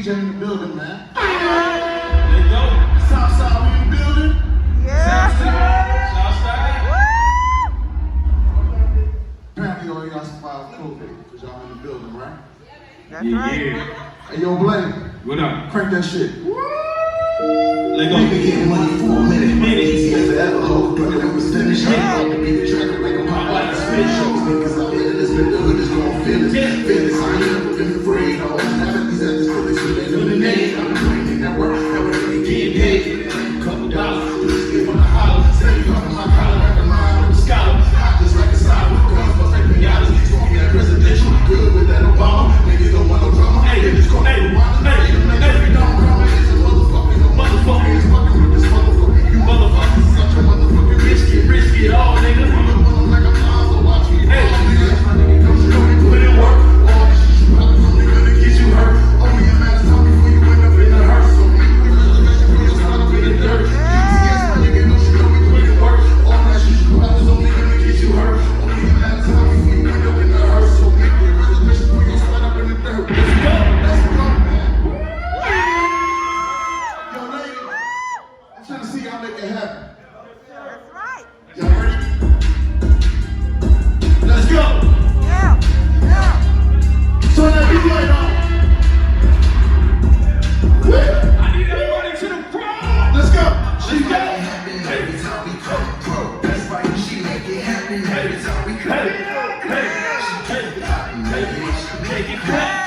DJ in the building, man. Let's go. Southside, we in the building. Southside. Apparently, all y'all survived COVID because y'all in the building, right? That's right. Yeah. Hey, yo, Blake. What up? Crank that shit. Let go. We been getting money for a minute. Easy as ever. Oh, but it was finished. I don't be the track like a pop like a spin shows. Niggas out here, let's spin the hood is gon' feel it. Feel it, I ain't been afraid. I always have these at this place, so they know the name. I'm putting in that work, that we're really getting paid. Couple dollars, just give on the holler. Say you up in my collar, like a mind with a scholar. Hot just like a side with guns, bust like Piatas. Smoking that presidential, good with that Obama. Niggas don't want no drama. Hey, it's gon' hey, if you don't come, it's a motherfucker. Motherfucker is fucking with this motherfucker. You motherfuckers such a motherfucking rich kid all nigga. I'm like a mom, so watch me. Hey, that's my nigga, don't you know you put in work? All this shit you probably only gonna get you hurt. Only a matter of time before you end up in the hearse. So make me reservation for your time in the dirt. Yes, my nigga, don't you know we put in work? All that shit you probably only gonna get you hurt. Only a matter of time before you end up in the hearse. So make me reservation for your time in the dirt. Let's go, man. Yo, lady, I'm trying to see y'all make it happen. That's right. Y'all ready? Let's go! Yeah. So now you like, I need everybody to the front. let's go! She Make got it happen every time we come pro. That's right, she make it happen every time we come pro. She make it happen, baby. She make it happen.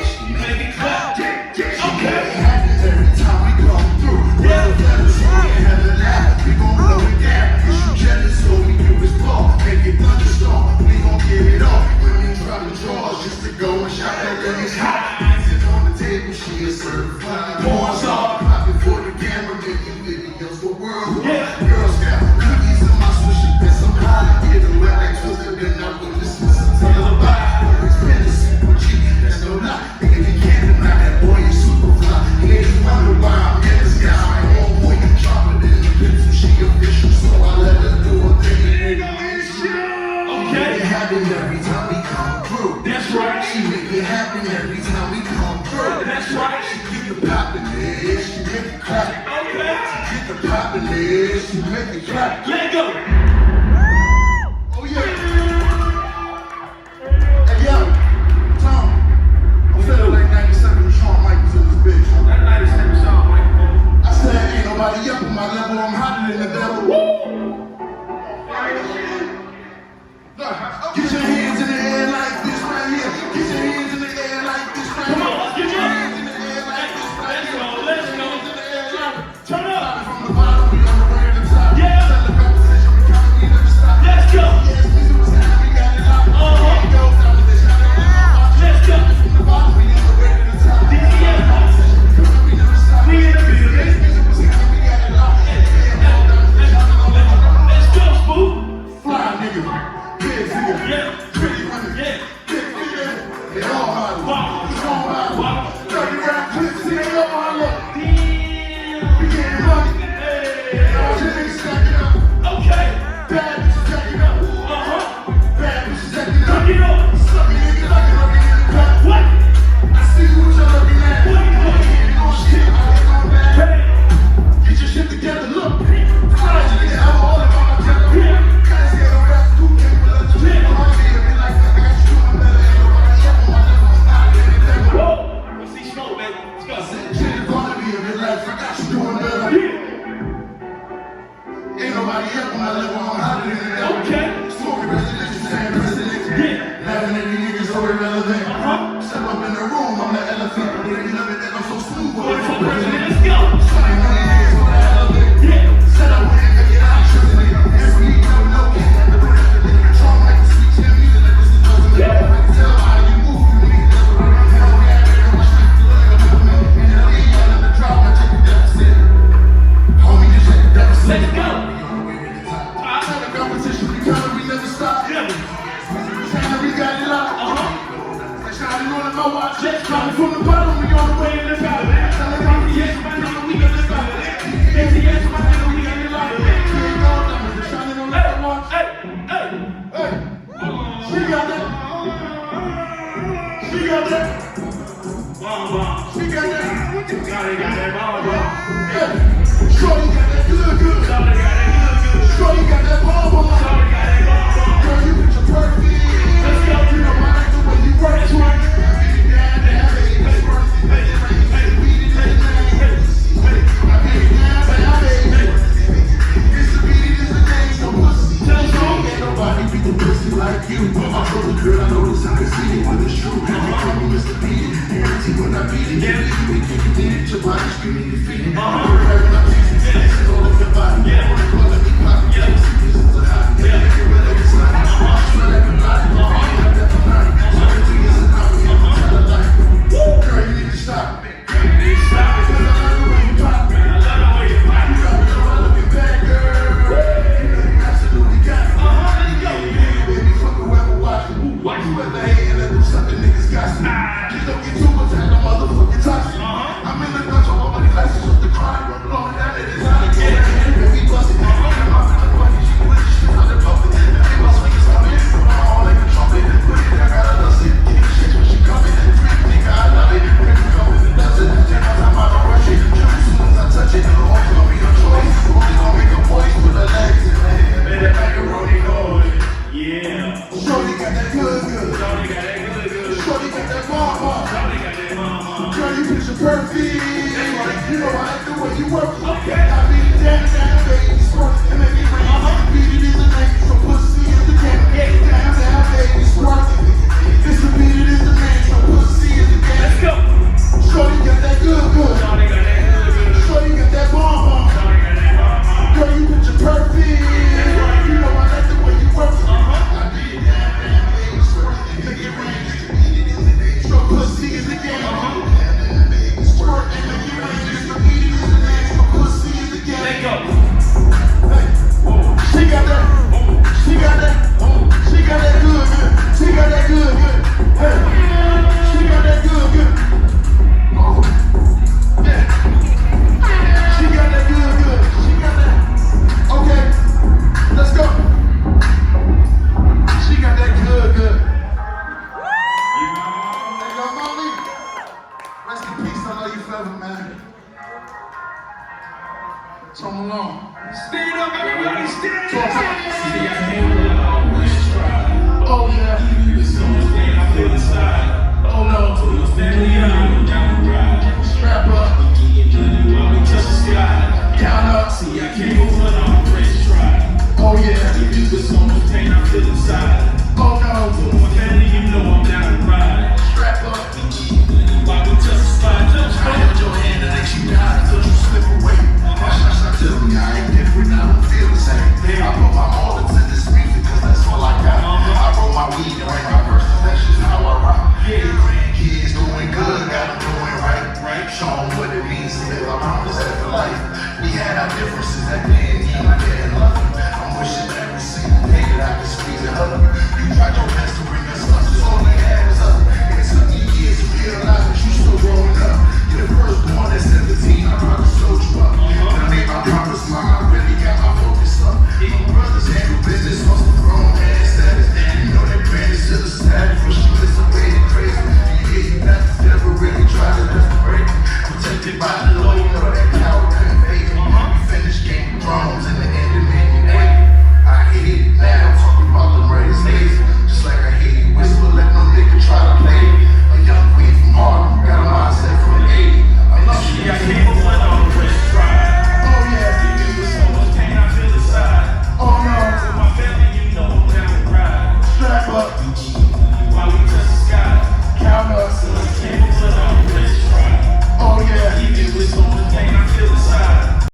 She make it happen. She make it happen every time we come through. Whether that is we ain't had a laugh, we gon' blow it down. Cause you jealous, so we give us ball. Make it thunderstorm, we gon' get it off. Women drop the drawers just to go and shop that lady's hot. Sit on the table, she a certified porn star. Popping for the camera, making videos for world. Girl Scout, cookies in my sushi, bet some high. Get a wet like twisted, then I will listen to some tales about. Expensive, super cheap, that's no lie. Nigga, you can't deny that boy is super fly. Niggas wonder why I'm in the sky. My homeboy, you drop it in the pencil, she official, so I let her do her thing. Make it happen every time we come through. That's right. She make it happen every time we come through. That's right. She keep it poppin', yeah. She make it clap. Okay. She keep it poppin', yeah. She make it clap. Let go. oh yeah! Hey yo, Tom, I'm feeling like 97 Shawn Michaels in this bitch. That night is same song, Mike. I said, ain't nobody up on my level, I'm hotter than the devil. Look, get your hands in the air like this right here. Get your hands in the air like this right here. Come on, let's get your hands in the air like this right here. Let's go. Hands in the air like Turn up. from the bottom, we on the way to the top. Yeah. Set the competition, we count, we never stop. Let's go. Yes, this was time, we got it locked. Uh-huh. It goes down to this, I don't know. Let's go. From the bottom, we on the way to the top. Yeah. Competition, we count, we never stop. We in the building. Yes, this was time, we got it locked. It goes down to this, I don't know. Let's go, Spook. Fly, nigga. Big figure. Yeah. Pretty money. Yeah. Big figure. They all holler. Wow. Strong holler. Wow. 30 round clips, and they all holler. Damn. We getting money. Hey. All your niggas stacking up. Okay. Bad bitches stacking up. Uh-huh. Bad bitches stacking up. Cook it up. Suck it, nigga, like a rubber in the crap. What? I see what you're looking at. What? You know shit, I ain't going bad. Hey. Get your shit together, look. Fly, nigga, I'm all about my temper. Yeah. Guys, get a rap, who came with us? Yeah. I'm here, like, I got you doing better. Ain't nobody up on my level. I'm not getting that. Whoa. Let's see smoke, baby. Let's go. Shit is gonna be a good life. I got you doing better. Yeah. Ain't nobody up on my level. I'm hotter than the devil. Okay. Smoking residential, saying president. Yeah. Laughing at these niggas so irrelevant. Uh-huh. Step up in the room, I'm the elephant. They love it that I'm so smooth. Vote for president. Let's go. Shine on these niggas for the hell of it. Yeah. Set up with it, make it out. Trust it. Every week, never know. The production, they control like the sweet chin music. Like this is doesn't make. I can tell how you move. You need to never run. Hell yeah, they know my shit. Feel like a movement. In the league, I let the drop. I check the deficit. Homie, just check the deficit. Let's go. We on the way to the top. Tell the competition, we coming, we never stop. Yeah. Saying we got it locked. Uh-huh. Like shining on my watch. Let's go. Coming from the bottom, we on the way to the top. Yes, Bomb bomb. She got that. Shawty got that bomb bomb. Hey, Shorty got that good, good. Shawty got that good good. Shorty got that bomb bomb. Shawty got that bomb bomb. Girl, you picture perfect. Let's go. You know I like the way you work. That's right. Like you, I told the girl I noticed I could see it when it's true. They call me Mr. Beat It, and empty when I beat it. Yeah, we can you beat it, your body screaming defeated. I'm grabbing up teeth, it's all over your body. Yeah, wanna call it me pop, yeah, this is a hobby. Yeah, make it real like it's not. I smell like a body, I'm that banana. So I think it's a hobby, I'm a tell a lie. Girl, you need to stop it. You need to stop it. Cause I love the way you pop it. I love the way you pop it. You got me all looking back, girl. You know you absolutely got it. Let's go. Baby, fuck whoever watching. Watch Whoever hating, let them suck the niggas got some. Just don't get too much out of motherfucking toxic. I'm in the guns, all my glasses off the crime. Blowing down at his eye. Baby, bust it. I'm off in the bunny. She with the shit on the puppet. Baby, my swing is coming. I'm all like a trumpet. Put it down, gotta dust it. Give me shit when she coming. Freak nigga, I love it. Baby, go with the dust it. Take my time, I don't rush it. Jump as soon as I touch it. Always gonna be your choice. Always gonna make a voice with her legs in her head. Better macaroni going. Yeah. Shorty got that good, good. Shawty got that good good. Shorty got that bomb, bomb. Shawty got that bomb bomb. Girl, you picture perfect. You know I like the way you work. Okay. I beat it down, down, baby, squirt, and make it rain. Beat it is a name, so pussy is the game. Down, down, baby, squirt. It's a beat it is the name, so pussy is the game. Let's go. Shorty got that good, good. Shawty got that good good. Shorty got that bomb, bomb. Shawty got that bomb bomb. Girl, you picture perfect. You know I like the way you work. I beat it down, down, baby, squirt, and make it rain. Beat it is the name, so pussy is the game. Squirt and make it rain. It's the beat it is the name, so pussy is the game. Let go. She got that. She got that. She got that good, good. She got that good, good. Hey. She got that good, good. Oh. Yeah. She got that good, good. She got that. Okay. Let's go. She got that good, good. Hey, yo, mommy. Rest in peace. I love you forever, man. So long. Stand up, everybody, stand Talk up. to- See, I can't let always try. Oh, yeah. There's so much pain I feel inside. Oh, no. To my family, I'm down the ride. Strap up. While we touch the sky. Down up. See, I can't move when I'm pressed try. Oh, yeah. There's so much pain I feel inside. Oh, no. To my family, you know I'm down the ride. Strap up. While we touch the sky, touch I held your hand and let you die until you slip away. Tell me I ain't different, I don't feel the same. I put my all into this music cause that's all I got. I roll my weed and write my verses, that's just how I rock. Grandkids doing good, got them doing right. Show them what it means to live our promise for life. We had our differences that didn't mean I didn't love you. I'm wishing every single day that I could squeeze and hug you. You tried your best to bring us up, so all they had was up. It took me years to realize that you still growing up. You're the first born at 17, I probably slowed you up. Then I made my promise, mom, I really got my focus up. My brothers handle business, once the grown man status. You know they granted to the status, but she disobeyed crazy. You hear you bastards never really tried to desperate. Protected by the law, you know that power couldn't fake me. We finished Game of Thrones in the end of '88. I hate it now, talking about the greatest days. Just like I hate you whisper, let no nigga try to play it. A young queen from Harlem, got a mindset from the 80s. I love you. See, I can't move when I'm pressed try. Oh yeah. There's so much pain I feel inside. Oh no. To my family, you know I'm down the ride. Strap up.